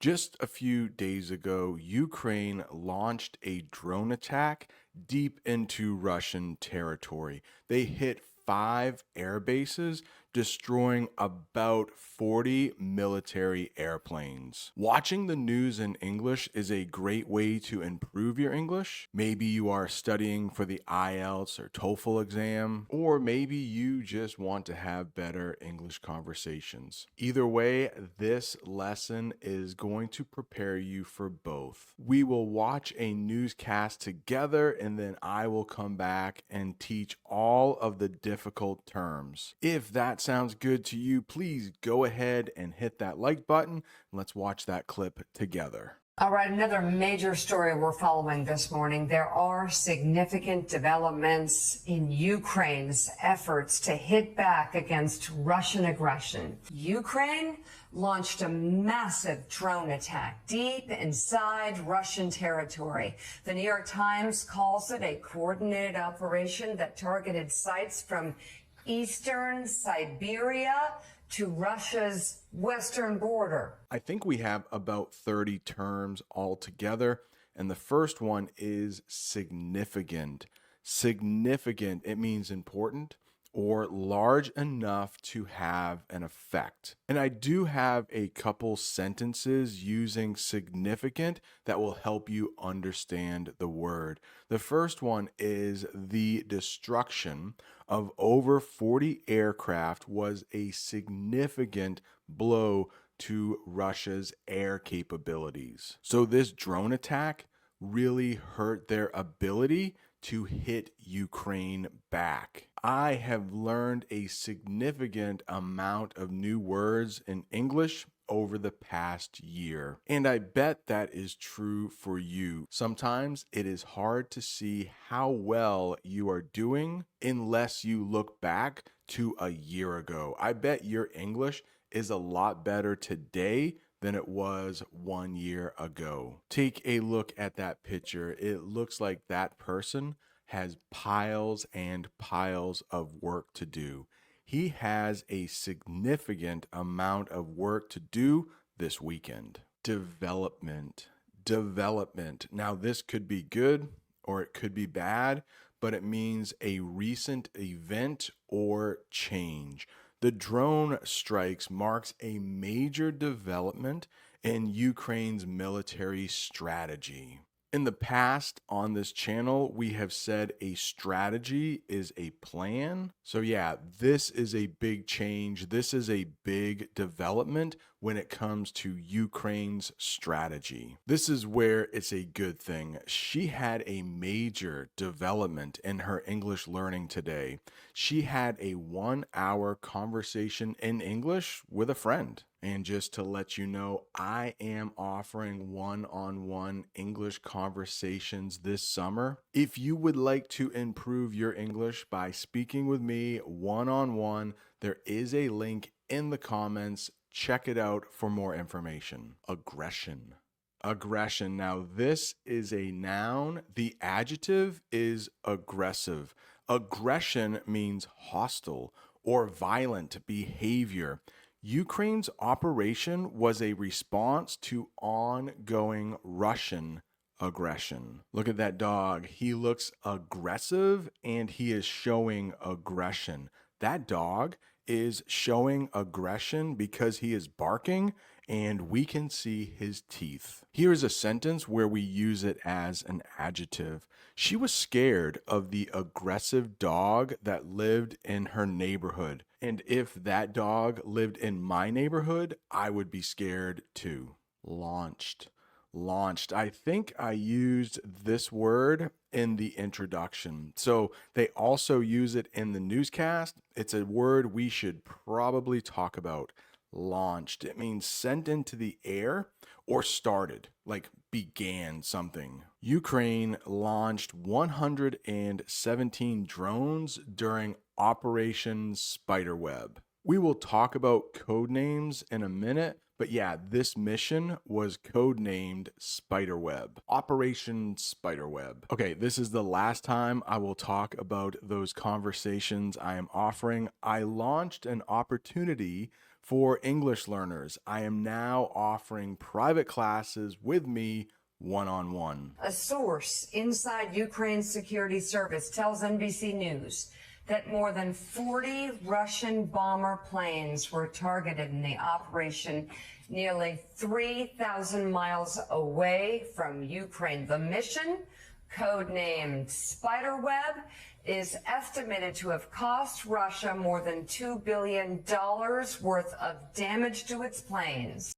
Just a few days ago, Ukraine launched a drone attack deep into Russian territory. They hit five air bases, destroying about 40 military airplanes. Watching the news in English is a great way to improve your English. Maybe you are studying for the IELTS or TOEFL exam, or maybe you just want to have better English conversations. Either way, this lesson is going to prepare you for both. We will watch a newscast together, and then I will come back and teach all of the difficult terms. If that sounds good to you, please go ahead and hit that like button. Let's watch that clip together. All right, another major story we're following this morning. There are significant developments in Ukraine's efforts to hit back against Russian aggression. Ukraine launched a massive drone attack deep inside Russian territory. The New York Times calls it a coordinated operation that targeted sites from eastern Siberia to Russia's western border. I think we have about 30 terms altogether, and the first one is significant. Significant, it means important or large enough to have an effect. And I do have a couple sentences using significant that will help you understand the word. The first one is the destruction of over 40 aircraft was a significant blow to Russia's air capabilities. So this drone attack really hurt their ability to hit Ukraine back. I have learned a significant amount of new words in English over the past year, and I bet that is true for you. Sometimes it is hard to see how well you are doing unless you look back to a year ago. I bet your English is a lot better today than it was 1 year ago. Take a look at that picture. It looks like that person has piles and piles of work to do. He has a significant amount of work to do this weekend. Development. Development. Now, this could be good or it could be bad, but it means a recent event or change. The drone strikes marks a major development in Ukraine's military strategy. In the past on this channel, we have said a strategy is a plan. So yeah, this is a big change. This is a big development when it comes to Ukraine's strategy. This is where it's a good thing. She had a major development in her English learning today. She had a 1 hour conversation in English with a friend. And just to let you know, I am offering one-on-one English conversations this summer. If you would like to improve your English by speaking with me one-on-one, there is a link in the comments. Check it out for more information. Aggression. Aggression. Now, this is a noun. The adjective is aggressive. Aggression means hostile or violent behavior. Ukraine's operation was a response to ongoing Russian aggression. Look at that dog. He looks aggressive and he is showing aggression. That dog is showing aggression because he is barking and we can see his teeth. Here's a sentence where we use it as an adjective. She was scared of the aggressive dog that lived in her neighborhood. And if that dog lived in my neighborhood, I would be scared too. Launched. Launched. I think I used this word in the introduction. So they also use it in the newscast. It's a word we should probably talk about. Launched. It means sent into the air or started, like began something. Ukraine launched 117 drones during Operation Spiderweb. We will talk about code names in a minute, but yeah, this mission was codenamed Spiderweb. Operation Spiderweb. Okay, this is the last time I will talk about those conversations I am offering. I launched an opportunity For English learners, I am now offering private classes with me one-on-one. A source inside Ukraine's security service tells NBC News that more than 40 Russian bomber planes were targeted in the operation nearly 3,000 miles away from Ukraine. The mission, codenamed Spiderweb, is estimated to have cost Russia more than $2 billion worth of damage to its planes.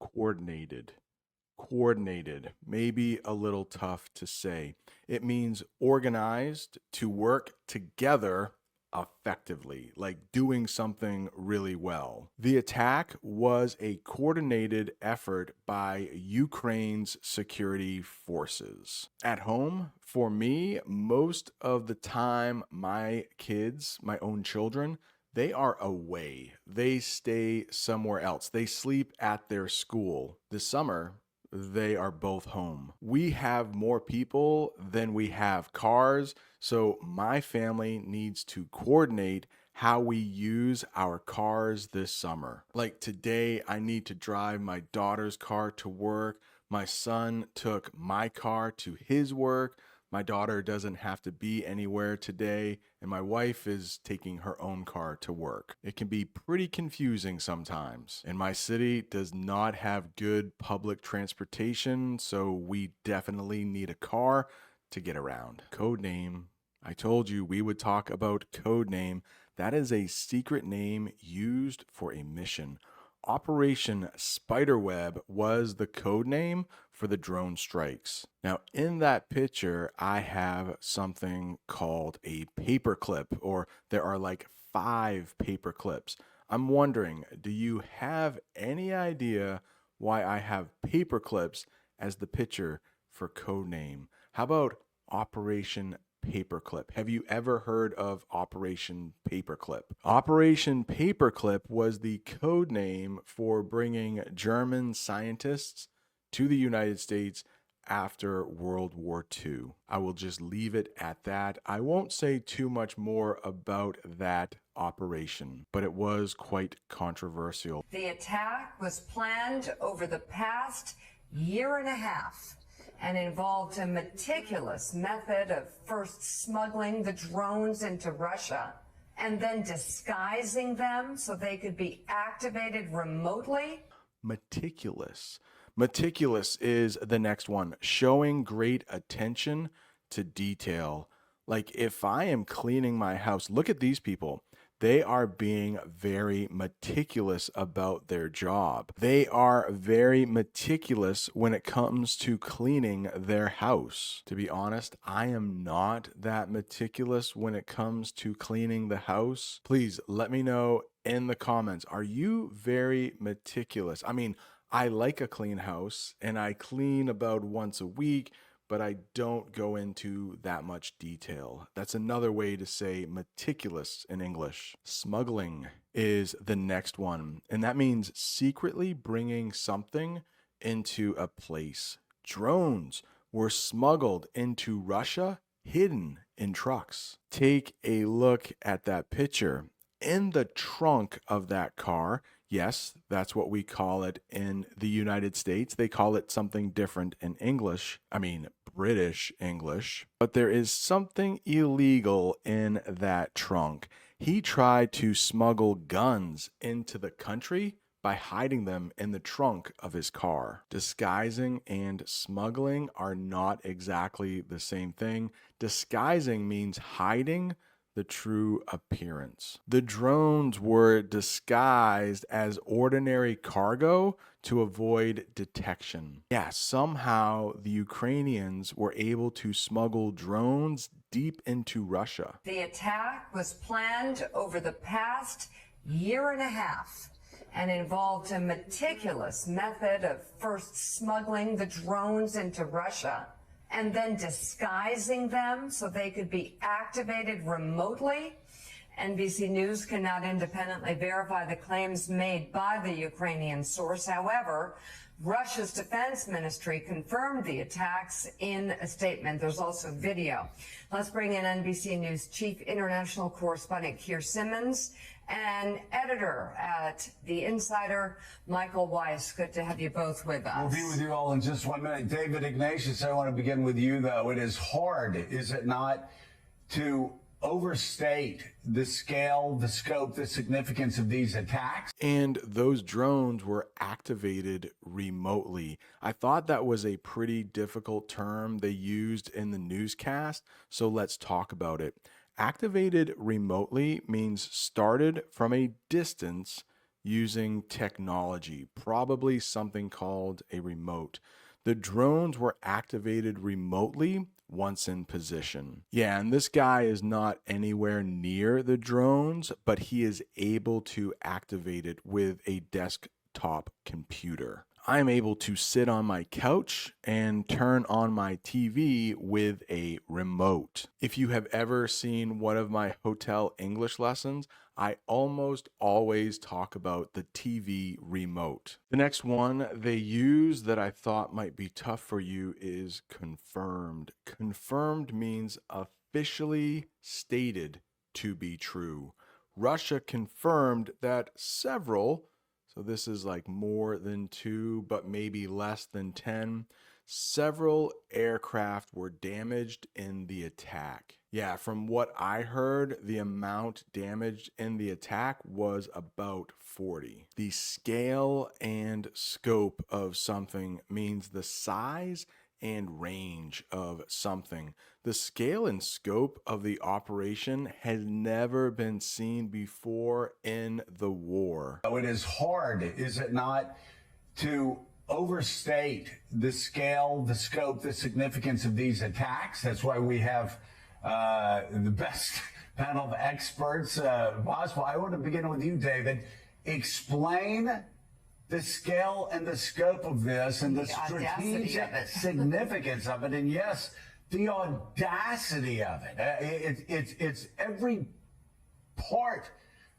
Coordinated, maybe a little tough to say. It means organized, to work together effectively, like doing something really well. The attack was a coordinated effort by Ukraine's security forces. At home, for me, most of the time, my kids, my own children, they are away. They stay somewhere else. They sleep at their school. This summer, they are both home. We have more people than we have cars, so my family needs to coordinate how we use our cars this summer. Like today, I need to drive my daughter's car to work. My son took my car to his work. My daughter doesn't have to be anywhere today, and my wife is taking her own car to work. It can be pretty confusing sometimes. And my city does not have good public transportation, so we definitely need a car to get around. Codename. I told you we would talk about codename. That is a secret name used for a mission. Operation Spiderweb was the code name for the drone strikes. Now, in that picture, I have something called a paperclip, or there are like 5 paper clips. I'm wondering, do you have any idea why I have paper clips as the picture for code name? How about Operation Paperclip? Have you ever heard of Operation Paperclip? Operation Paperclip was the code name for bringing German scientists to the United States after World War II. I will just leave it at that. I won't say too much more about that operation, but it was quite controversial. The attack was planned over the past year and a half and involved a meticulous method of first smuggling the drones into Russia and then disguising them so they could be activated remotely. Meticulous. Meticulous is the next one, showing great attention to detail. Like if I am cleaning my house, look at these people. They are being very meticulous about their job. They are very meticulous when it comes to cleaning their house. To be honest, I am not that meticulous when it comes to cleaning the house. Please let me know in the comments. Are you very meticulous? I mean, I like a clean house and I clean about once a week, but I don't go into that much detail. That's another way to say meticulous in English. Smuggling is the next one, and that means secretly bringing something into a place. Drones were smuggled into Russia, hidden in trucks. Take a look at that picture. In the trunk of that car, yes, that's what we call it in the United States. They call it something different in English. I mean, British English. But there is something illegal in that trunk. He tried to smuggle guns into the country by hiding them in the trunk of his car. Disguising and smuggling are not exactly the same thing. Disguising means hiding the true appearance. The drones were disguised as ordinary cargo to avoid detection. Yeah, somehow the Ukrainians were able to smuggle drones deep into Russia. The attack was planned over the past year and a half and involved a meticulous method of first smuggling the drones into Russia and then disguising them so they could be activated remotely. NBC News cannot independently verify the claims made by the Ukrainian source. However, Russia's defense ministry confirmed the attacks in a statement. There's also video. Let's bring in NBC News chief international correspondent Keir Simmons and editor at The Insider, Michael Weiss. Good to have you both with us. We'll be with you all in just 1 minute. David Ignatius, I want to begin with you, though. It is hard, is it not, to overstate the scale, the scope, the significance of these attacks. And those drones were activated remotely. I thought that was a pretty difficult term they used in the newscast, so let's talk about it. Activated remotely means started from a distance using technology, probably something called a remote. The drones were activated remotely once in position. Yeah, and this guy is not anywhere near the drones, but he is able to activate it with a desktop computer. I'm able to sit on my couch and turn on my TV with a remote. If you have ever seen one of my hotel English lessons, I almost always talk about the TV remote. The next one they use that I thought might be tough for you is confirmed. Confirmed means officially stated to be true. Russia confirmed that several, so this is like more than 2, but maybe less than 10, several aircraft were damaged in the attack. Yeah, from what I heard, the amount damaged in the attack was about 40. The scale and scope of something means the size and range of something. The scale and scope of the operation has never been seen before in the war. It is hard, is it not, to overstate the scale, the scope, the significance of these attacks. That's why we have the best panel of experts possible. I want to begin with you, David. Explain the scale and the scope of this and the strategic significance of it. And yes, the audacity of it. It's every part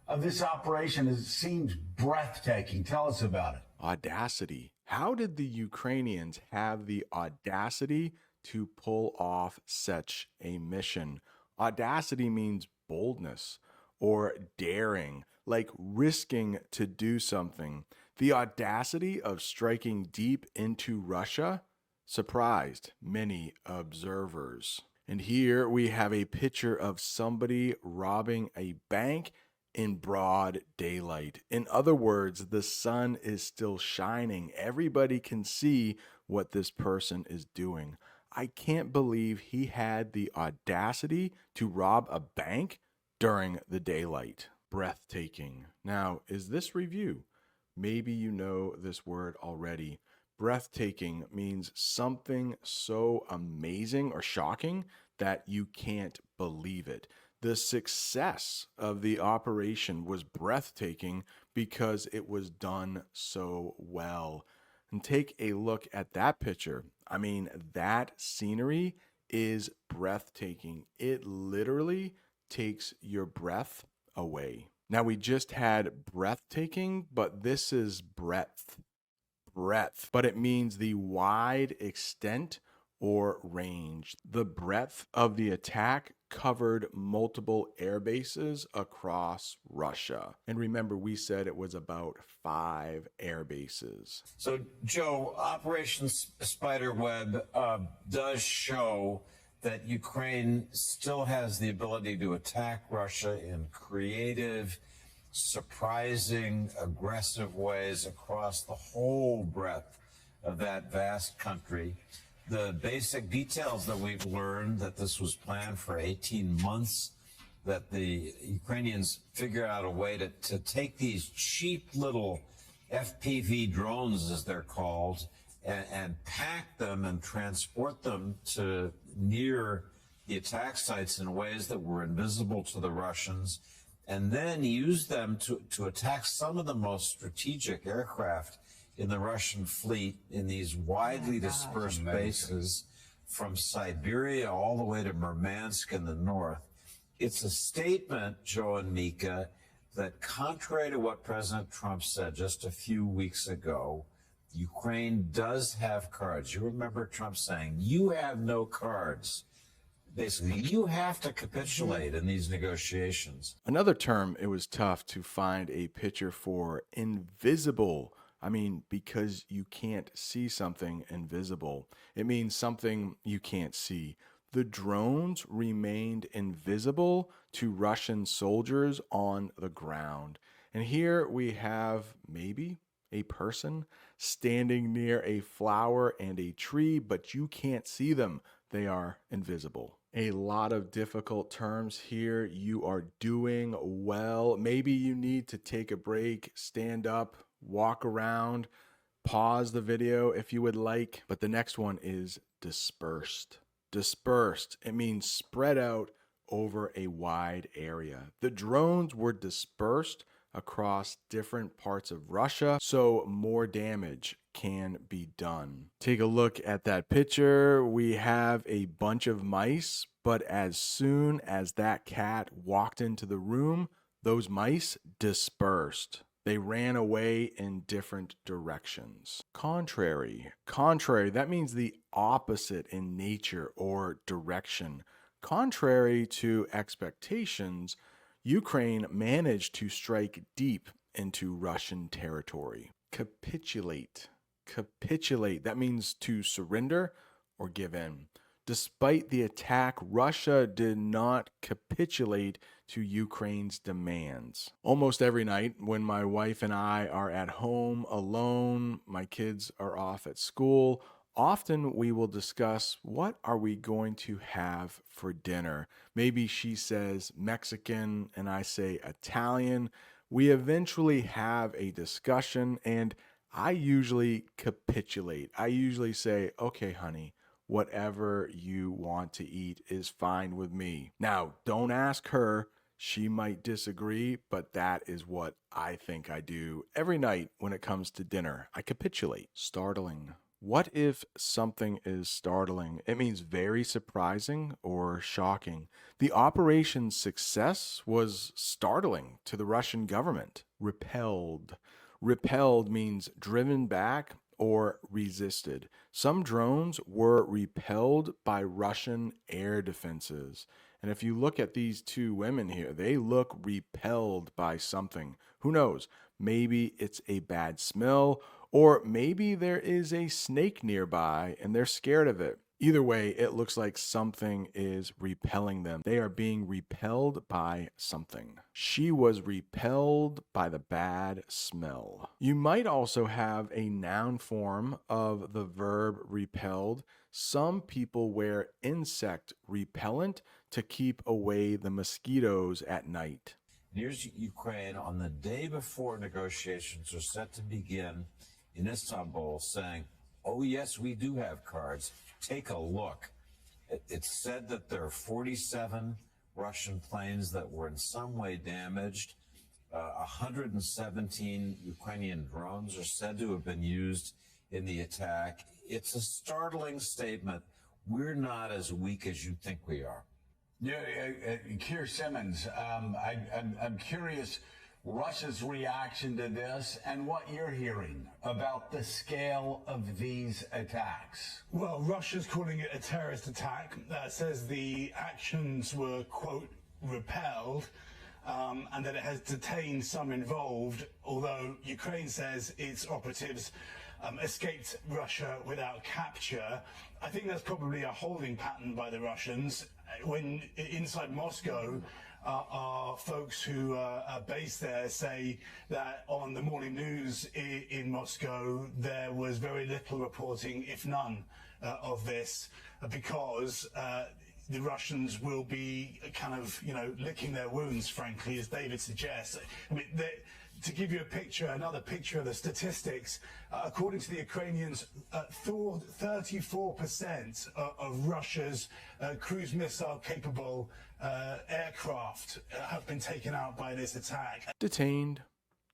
of this operation seems breathtaking. Tell us about it. Audacity. How did the Ukrainians have the audacity to pull off such a mission? Audacity means boldness or daring, like risking to do something. The audacity of striking deep into Russia surprised many observers. And here we have a picture of somebody robbing a bank in broad daylight. In other words, the sun is still shining. Everybody can see what this person is doing. I can't believe he had the audacity to rob a bank during the daylight. Breathtaking. Now, is this review? Maybe you know this word already. Breathtaking means something so amazing or shocking that you can't believe it. The success of the operation was breathtaking because it was done so well. And take a look at that picture. I mean, that scenery is breathtaking. It literally takes your breath away. Now, we just had breathtaking, but this is breadth. Breadth, but it means the wide extent or range. The breadth of the attack covered multiple air bases across Russia. And remember, we said it was about 5 air bases. So, Joe, Operation Spiderweb does show that Ukraine still has the ability to attack Russia in creative, surprising, aggressive ways across the whole breadth of that vast country. The basic details that we've learned, that this was planned for 18 months, that the Ukrainians figure out a way to take these cheap little FPV drones, as they're called, and pack them and transport them to near the attack sites in ways that were invisible to the Russians, and then use them to attack some of the most strategic aircraft in the Russian fleet in these widely dispersed bases from Siberia all the way to Murmansk in the north. It's a statement, Joe and Mika, that contrary to what President Trump said just a few weeks ago, Ukraine does have cards. You remember Trump saying, you have no cards. Basically, you have to capitulate in these negotiations. Another term it was tough to find a picture for: invisible. I mean, because you can't see something invisible, it means something you can't see. The drones remained invisible to Russian soldiers on the ground. And here we have maybe a person standing near a flower and a tree, but you can't see them. They are invisible. A lot of difficult terms here. You are doing well. Maybe you need to take a break, stand up, walk around, pause the video if you would like. But the next one is dispersed. Dispersed. It means spread out over a wide area. The drones were dispersed across different parts of Russia, so more damage can be done. Take a look at that picture. We have a bunch of mice, but as soon as that cat walked into the room, those mice dispersed. They ran away in different directions. Contrary. Contrary, that means the opposite in nature or direction. Contrary to expectations, Ukraine managed to strike deep into Russian territory. Capitulate. Capitulate, that means to surrender or give in. Despite the attack, Russia did not capitulate to Ukraine's demands. Almost every night when my wife and I are at home alone, my kids are off at school, often we will discuss what are we going to have for dinner. Maybe she says Mexican and I say Italian. We eventually have a discussion and I usually capitulate. I usually say, okay, honey, whatever you want to eat is fine with me. Now, don't ask her. She might disagree, but that is what I think I do every night when it comes to dinner. I capitulate. Startling. What if something is startling? It means very surprising or shocking. The operation's success was startling to the Russian government. Repelled. Repelled means driven back or resisted. Some drones were repelled by Russian air defenses. And if you look at these two women here, they look repelled by something. Who knows? Maybe it's a bad smell, or maybe there is a snake nearby and they're scared of it. Either way, it looks like something is repelling them. They are being repelled by something. She was repelled by the bad smell. You might also have a noun form of the verb repelled. Some people wear insect repellent to keep away the mosquitoes at night. Here's Ukraine on the day before negotiations are set to begin in Istanbul saying, oh, yes, we do have cards. Take a look. It's said that there are 47 Russian planes that were in some way damaged. 117 Ukrainian drones are said to have been used in the attack. It's a startling statement. We're not as weak as you think we are. Yeah, Keir Simmons, I'm curious Russia's reaction to this and what you're hearing about the scale of these attacks. Well, Russia's calling it a terrorist attack. Says the actions were, quote, repelled, and that it has detained some involved, although Ukraine says its operatives escaped Russia without capture. I think that's probably a holding pattern by the Russians. When inside Moscow, our folks who are based there say that on the morning news in Moscow, there was very little reporting, if none, of this, because the Russians will be kind of, licking their wounds, frankly, as David suggests. I mean, to give you a picture, another picture of the statistics, according to the Ukrainians, 34% of Russia's cruise missile capable aircraft have been taken out by this attack. Detained.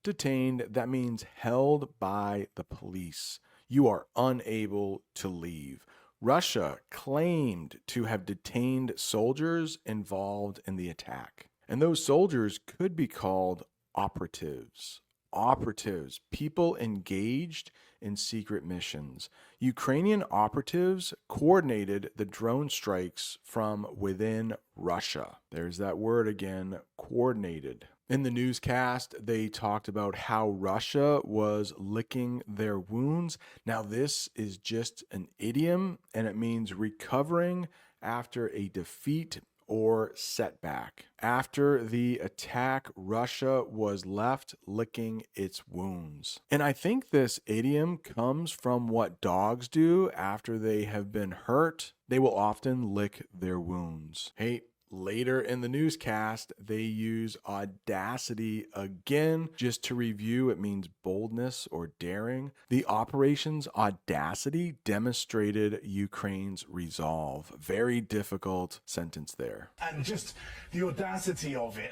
Detained, that means held by the police. You are unable to leave. Russia claimed to have detained soldiers involved in the attack. And those soldiers could be called operatives. operatives, people engaged in secret missions. Ukrainian operatives coordinated the drone strikes from within Russia. There's that word again, coordinated. In the newscast, they talked about how Russia was licking their wounds. Now, this is just an idiom, and it means recovering after a defeat or setback. After the attack, Russia was left licking its wounds. And I think this idiom comes from what dogs do after they have been hurt. They will often lick their wounds. Hey, later in the newscast, they use audacity again. Just to review, it means boldness or daring. The operation's audacity demonstrated Ukraine's resolve. Very difficult sentence there. And just the audacity of it.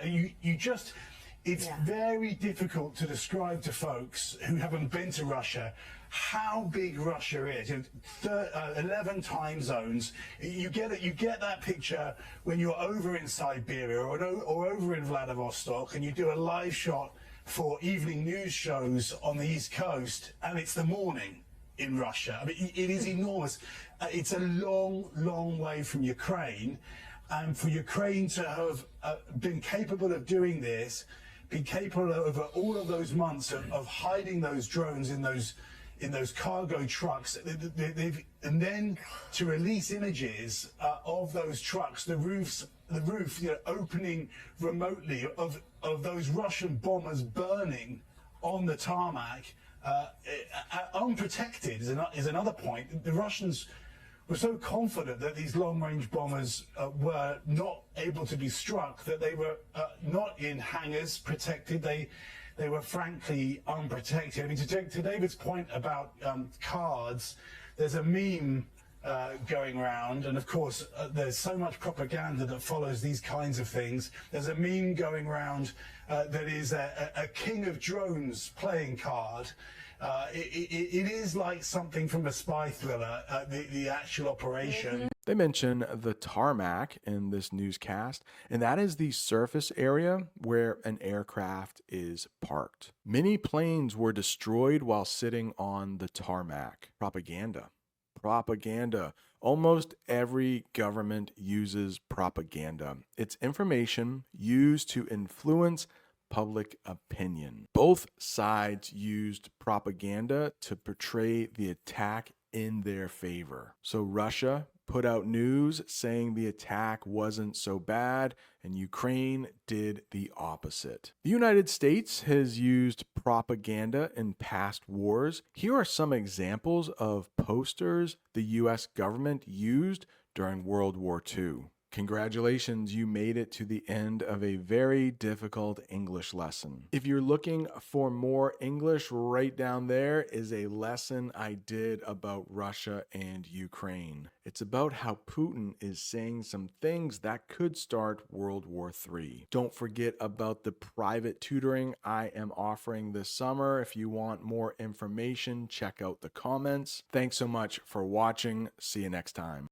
It's very difficult to describe to folks who haven't been to Russia how big Russia is. 11 time zones. You get that picture when you're over in Siberia or over in Vladivostok, and you do a live shot for evening news shows on the East Coast, and it's the morning in Russia. I mean, it is enormous. It's a long, long way from Ukraine, and for Ukraine to have been capable of doing this, been capable over all of those months of hiding those drones in those cargo trucks, and then to release images of those trucks, the roof, opening remotely, of those Russian bombers burning on the tarmac, unprotected is another point. The Russians were so confident that these long-range bombers were not able to be struck, that they were not in hangars protected. They were frankly unprotected. I mean, to David's point about cards, there's a meme going around, and of course there's so much propaganda that follows these kinds of things. There's a meme going around that is a king of drones playing card. It is like something from a spy thriller, the actual operation. They mention the tarmac in this newscast, and that is the surface area where an aircraft is parked. Many planes were destroyed while sitting on the tarmac. Propaganda. Almost every government uses propaganda. It's information used to influence public opinion. Both sides used propaganda to portray the attack in their favor. So Russia put out news saying the attack wasn't so bad, and Ukraine did the opposite. The United States has used propaganda in past wars. Here are some examples of posters the US government used during World War II. Congratulations, you made it to the end of a very difficult English lesson. If you're looking for more English, right down there is a lesson I did about Russia and Ukraine. It's about how Putin is saying some things that could start World War III. Don't forget about the private tutoring I am offering this summer. If you want more information, check out the comments. Thanks so much for watching. See you next time.